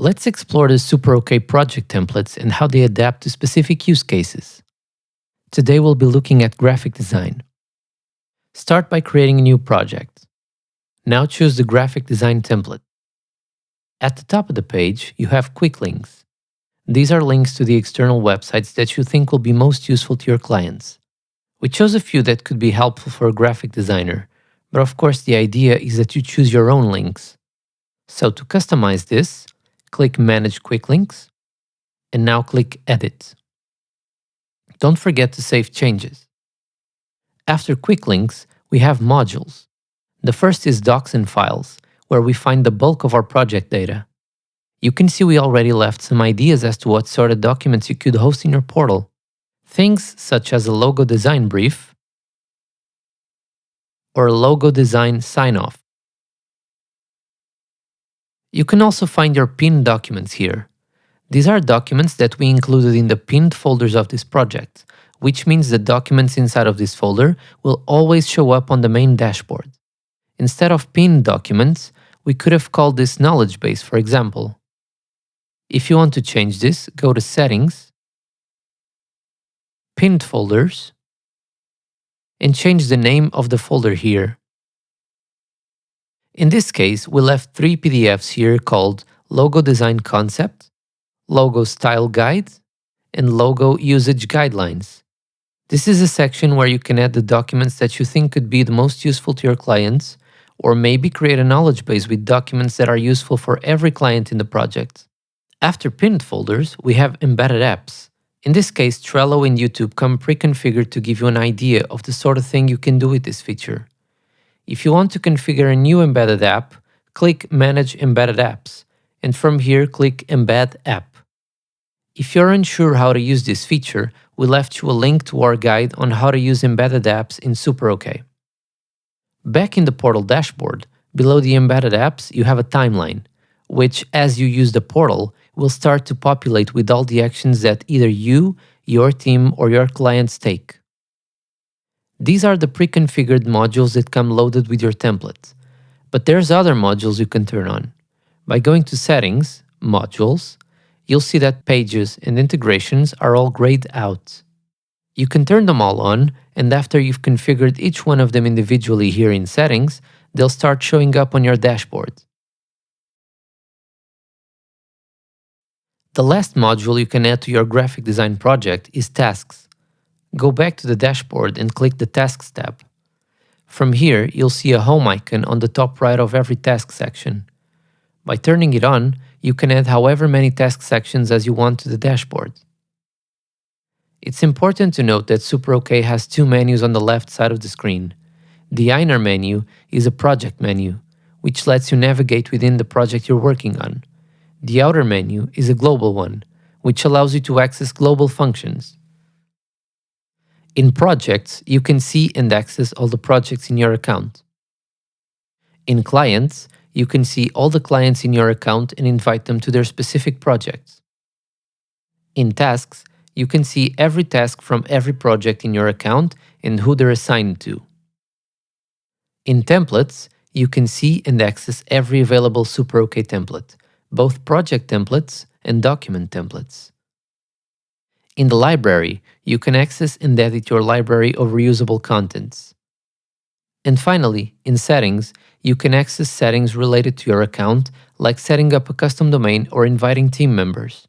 Let's explore the SuperOkay project templates and how they adapt to specific use cases. Today we'll be looking at graphic design. Start by creating a new project. Now choose the graphic design template. At the top of the page, you have quick links. These are links to the external websites that you think will be most useful to your clients. We chose a few that could be helpful for a graphic designer, but of course the idea is that you choose your own links. So to customize this, click Manage Quick Links, and now click Edit. Don't forget to save changes. After Quick Links, we have modules. The first is Docs and Files, where we find the bulk of our project data. You can see we already left some ideas as to what sort of documents you could host in your portal. Things such as a logo design brief or a logo design sign-off. You can also find your pinned documents here. These are documents that we included in the pinned folders of this project, which means the documents inside of this folder will always show up on the main dashboard. Instead of pinned documents, we could have called this knowledge base, for example. If you want to change this, go to Settings, Pinned Folders, and change the name of the folder here. In this case, we left 3 PDFs here called Logo Design Concept, Logo Style Guide, and Logo Usage Guidelines. This is a section where you can add the documents that you think could be the most useful to your clients, or maybe create a knowledge base with documents that are useful for every client in the project. After pinned folders, we have embedded apps. In this case, Trello and YouTube come pre-configured to give you an idea of the sort of thing you can do with this feature. If you want to configure a new embedded app, click Manage Embedded Apps, and from here click Embed App. If you're unsure how to use this feature, we left you a link to our guide on how to use embedded apps in SuperOkay. Back in the portal dashboard, below the embedded apps, you have a timeline, which, as you use the portal, will start to populate with all the actions that either you, your team, or your clients take. These are the pre-configured modules that come loaded with your template, but there's other modules you can turn on. By going to Settings, Modules, you'll see that Pages and Integrations are all grayed out. You can turn them all on, and after you've configured each one of them individually here in Settings, they'll start showing up on your dashboard. The last module you can add to your graphic design project is Tasks. Go back to the dashboard and click the Tasks tab. From here, you'll see a home icon on the top right of every task section. By turning it on, you can add however many task sections as you want to the dashboard. It's important to note that SuperOkay has 2 menus on the left side of the screen. The inner menu is a project menu, which lets you navigate within the project you're working on. The outer menu is a global one, which allows you to access global functions. In Projects, you can see and access all the projects in your account. In Clients, you can see all the clients in your account and invite them to their specific projects. In Tasks, you can see every task from every project in your account and who they're assigned to. In Templates, you can see and access every available SuperOkay template, both project templates and document templates. In the library, you can access and edit your library of reusable contents. And finally, in Settings, you can access settings related to your account, like setting up a custom domain or inviting team members.